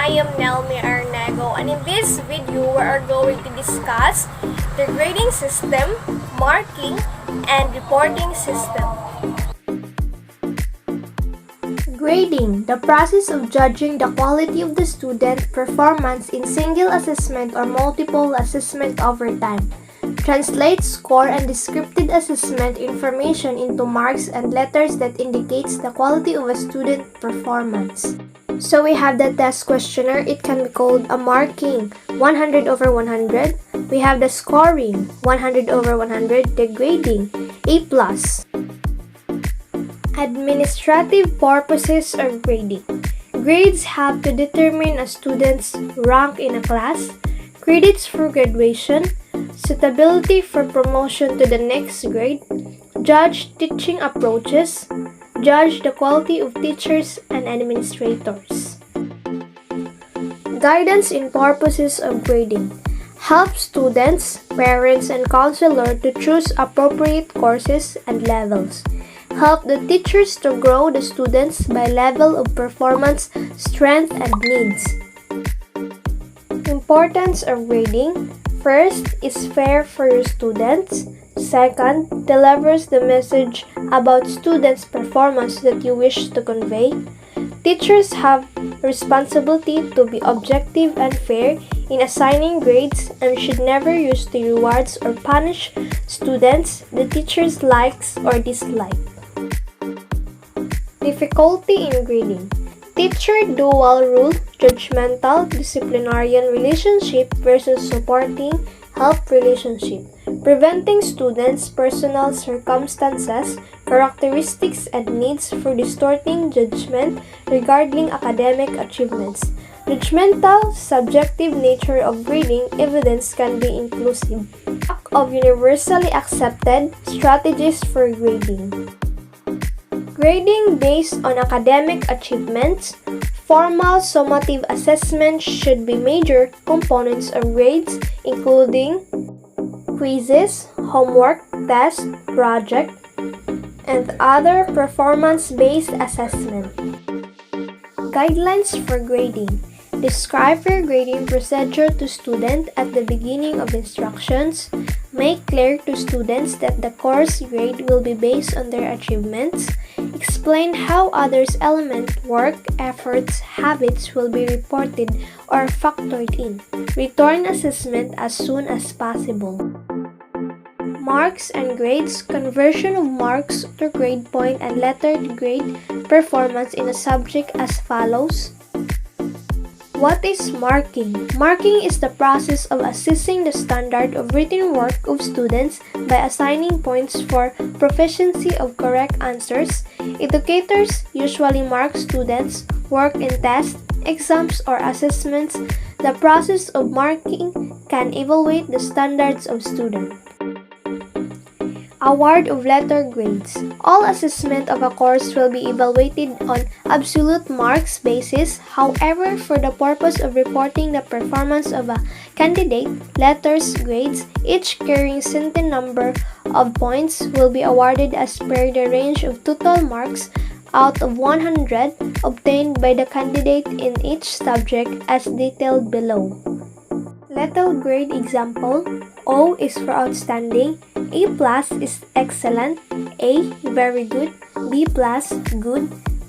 I am Nelmi Arnego, and in this video we are going to discuss the grading system, marking, and reporting system. Grading, the process of judging the quality of the student performance in single assessment or multiple assessment over time. Translates score and descriptive assessment information into marks and letters that indicates the quality of a student performance. So we have the test questionnaire. It can be called a marking, 100 over 100. We have the scoring, 100 over 100. The grading, A+. Administrative purposes of grading. Grades help to determine a student's rank in a class, credits for graduation, suitability for promotion to the next grade, judge teaching approaches, judge the quality of teachers and administrators. Guidance in purposes of grading. Help students, parents, and counselor to choose appropriate courses and levels. Help the teachers to grow the students by level of performance, strength, and needs. Importance of grading. First is fair for your students. Second, delivers the message about students' performance that you wish to convey. Teachers have responsibility to be objective and fair in assigning grades and should never use the rewards or punish students the teachers likes or dislike. Difficulty in grading. Teacher-dual rule, judgmental, disciplinarian relationship versus supporting, help relationship. Preventing students' personal circumstances, characteristics, and needs for distorting judgment regarding academic achievements. Judgmental, subjective nature of grading evidence can be inclusive. Lack of universally accepted strategies for grading. Grading based on academic achievements. Formal summative assessment should be major components of grades, including quizzes, homework, tests, project, and other performance-based assessment. Guidelines for grading. Describe your grading procedure to student at the beginning of instructions. Make clear to students that the course grade will be based on their achievements. Explain how others' element, work, efforts, habits will be reported or factored in. Return assessment as soon as possible. Marks and grades. Conversion of marks to grade point and lettered grade performance in a subject as follows. What is marking? Marking is the process of assessing the standard of written work of students by assigning points for proficiency of correct answers. Educators usually mark students' work in tests, exams, or assessments. The process of marking can evaluate the standards of students. Award of letter grades. All assessment of a course will be evaluated on absolute marks basis. However, for the purpose of reporting the performance of a candidate, letters grades, each carrying certain number of points, will be awarded as per the range of total marks out of 100 obtained by the candidate in each subject as detailed below. Letter grade example. O is for outstanding, A+ is excellent, A very good, B+ good,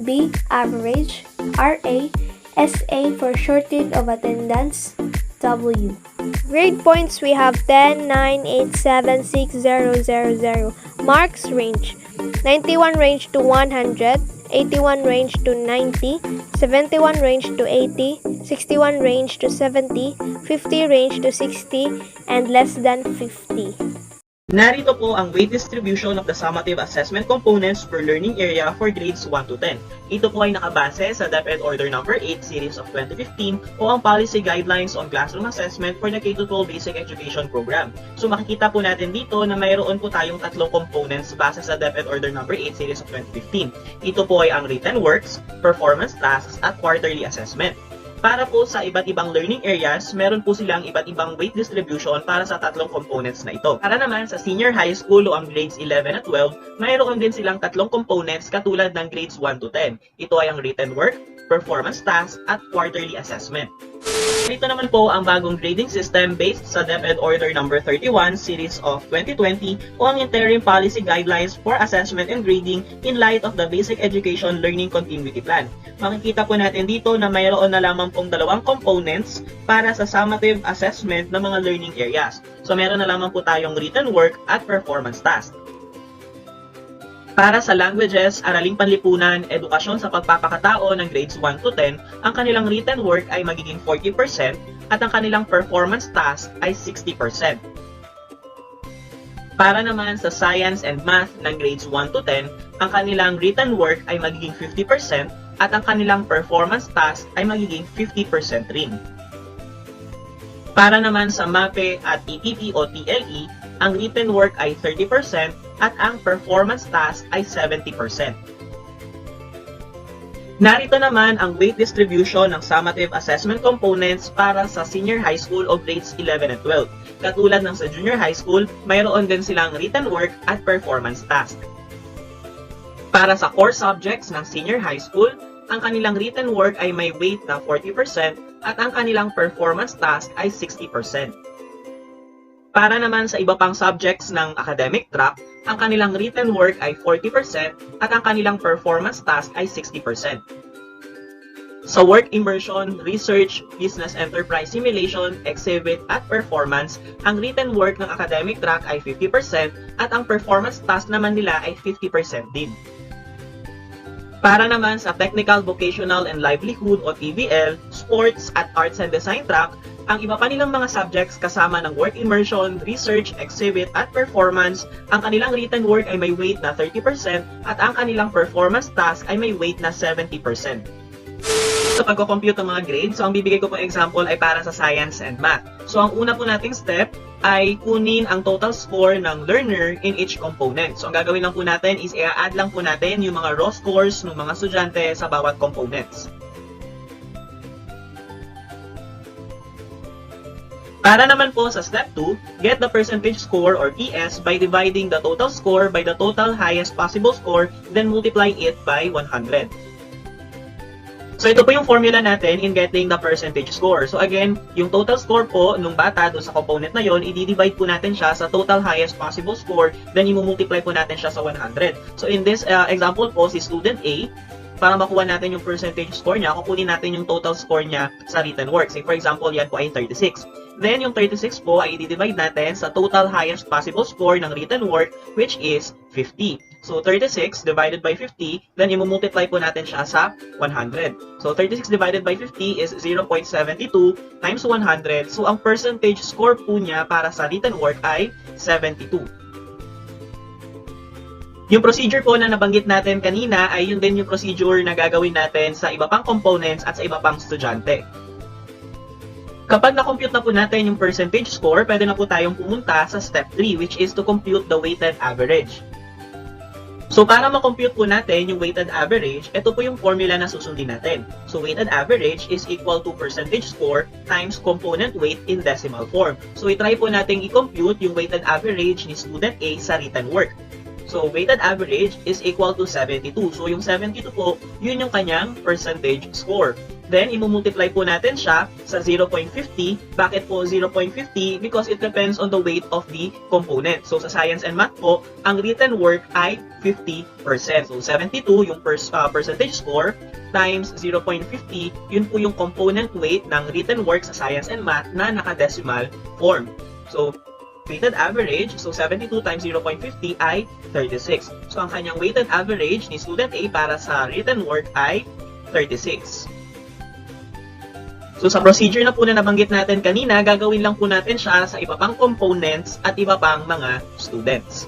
B average, RA, SA for shortage of attendance, W. Grade points we have 10, 9, 8, 7, 6, 0, 0, 0. Marks range 91 range to 100, 81 range to 90, 71 range to 80, 61 range to 70, 50 range to 60, and less than 50. Narito po ang weight distribution of the summative assessment components per learning area for grades 1 to 10. Ito po ay nakabase sa DepEd Order No. 8 Series of 2015 o ang Policy Guidelines on Classroom Assessment for the K-12 Basic Education Program. So makikita po natin dito na mayroon po tayong tatlong components base sa DepEd Order No. 8 Series of 2015. Ito po ay ang written works, performance tasks, at quarterly assessment. Para po sa iba't ibang learning areas, meron po silang iba't ibang weight distribution para sa tatlong components na ito. Para naman sa senior high school o ang grades 11 at 12, mayroon din silang tatlong components katulad ng grades 1 to 10. Ito ay ang written work, performance task, at quarterly assessment. Ito naman po ang bagong grading system based sa DepEd Order No. 31 Series of 2020 o ang Interim Policy Guidelines for Assessment and Grading in light of the Basic Education Learning Continuity Plan. Makikita po natin dito na mayroon na lamang pong dalawang components para sa summative assessment ng mga learning areas. So meron na lamang po tayong written work at performance task. Para sa languages, araling panlipunan, edukasyon sa pagpapakatao ng grades 1 to 10, ang kanilang written work ay magiging 40% at ang kanilang performance task ay 60%. Para naman sa science and math ng grades 1 to 10, ang kanilang written work ay magiging 50% at ang kanilang performance task ay magiging 50% rin. Para naman sa MAPE at EPP o TLE, ang written work ay 30% at ang performance task ay 70%. Narito naman ang weight distribution ng summative assessment components para sa senior high school o grades 11 and 12. Katulad ng sa junior high school, mayroon din silang written work at performance task. Para sa core subjects ng senior high school, ang kanilang written work ay may weight na 40% at ang kanilang performance task ay 60%. Para naman sa iba pang subjects ng academic track, ang kanilang written work ay 40% at ang kanilang performance task ay 60%. Sa work immersion, research, business enterprise simulation, exhibit at performance, ang written work ng academic track ay 50% at ang performance task naman nila ay 50% din. Para naman sa Technical, Vocational and Livelihood o TVL, Sports at Arts and Design track, ang iba pa nilang mga subjects kasama ng work immersion, research, exhibit at performance, ang kanilang written work ay may weight na 30% at ang kanilang performance task ay may weight na 70%. Sa pagko-compute ng mga grades, so ang bibigay ko po example ay para sa science and math. So ang una po nating step ay kunin ang total score ng learner in each component. So ang gagawin lang po natin is i-add lang po natin yung mga raw scores ng mga estudyante sa bawat components. Para naman po sa step 2, get the percentage score or PS by dividing the total score by the total highest possible score, then multiplying it by 100. So ito po yung formula natin in getting the percentage score. So again, yung total score po nung bata doon sa component na yon, i-divide po natin siya sa total highest possible score, then i-multiply po natin siya sa 100. So in this example po, si student A, para makuha natin yung percentage score niya, kukunin natin yung total score niya sa written work. Say for example, yan po ay 36. Then yung 36 po ay i-divide natin sa total highest possible score ng written work, which is 50. So 36 divided by 50, then i-multiply po natin siya sa 100. So 36 divided by 50 is 0.72 times 100. So ang percentage score po niya para sa written work ay 72. Yung procedure po na nabanggit natin kanina ay yun din yung procedure na gagawin natin sa iba pang components at sa iba pang estudyante. Kapag na-compute na po natin yung percentage score, pwede na po tayong pumunta sa step 3, which is to compute the weighted average. So para ma-compute po natin yung weighted average, ito po yung formula na susundin natin. So weighted average is equal to percentage score times component weight in decimal form. So i-try po natin i-compute yung weighted average ni student A sa written work. So, weighted average is equal to 72. So, yung 72 po, yun yung kanyang percentage score. Then, i-multiply po natin siya sa 0.50. Bakit po 0.50? Because it depends on the weight of the component. So, sa science and math po, ang written work ay 50%. So, 72 yung percentage score times 0.50, yun po yung component weight ng written work sa science and math na naka-decimal form. So, weighted average, so 72 times 0.50 ay 36. So, ang kanyang weighted average ni student A para sa written work ay 36. So, sa procedure na po na nabanggit natin kanina, gagawin lang po natin siya sa iba pang components at iba pang mga students.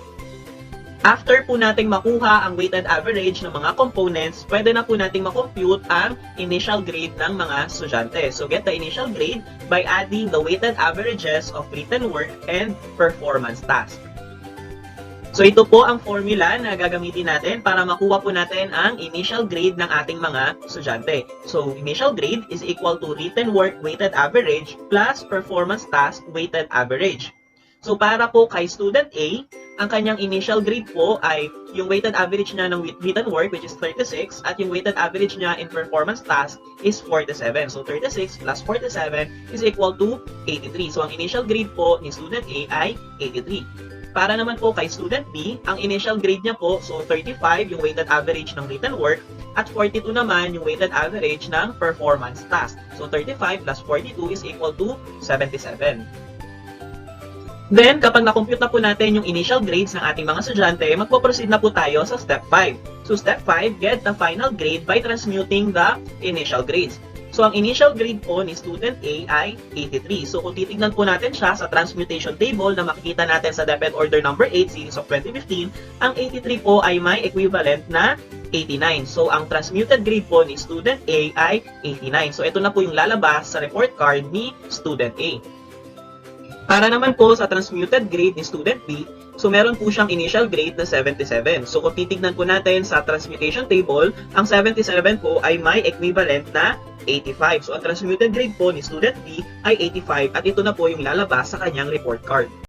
After po nating makuha ang weighted average ng mga components, pwede na po nating makompute ang initial grade ng mga estudyante. So, get the initial grade by adding the weighted averages of written work and performance task. So ito po ang formula na gagamitin natin para makuha po natin ang initial grade ng ating mga estudyante. So initial grade is equal to written work weighted average plus performance task weighted average. So para po kay student A, ang kanyang initial grade po ay yung weighted average niya ng written work which is 36 at yung weighted average niya in performance task is 47. So 36 plus 47 is equal to 83. So ang initial grade po ni student A ay 83. Para naman po kay student B, ang initial grade niya po, so 35 yung weighted average ng written work at 42 naman yung weighted average ng performance task. So 35 plus 42 is equal to 77. Then, kapag na-compute na po natin yung initial grades ng ating mga estudyante, magpo-proceed na po tayo sa step 5. So step 5, get the final grade by transmuting the initial grades. So, ang initial grade po ni student A ay 83. So, kung titignan po natin siya sa transmutation table na makikita natin sa DepEd Order number 8, series of 2015, ang 83 po ay may equivalent na 89. So, ang transmuted grade po ni student A ay 89. So, ito na po yung lalabas sa report card ni student A. Para naman po sa transmuted grade ni student B, so meron po siyang initial grade na 77. So kung titignan po natin sa transmutation table, ang 77 po ay may equivalent na 85. So ang transmuted grade po ni student B ay 85 at ito na po yung lalabas sa kanyang report card.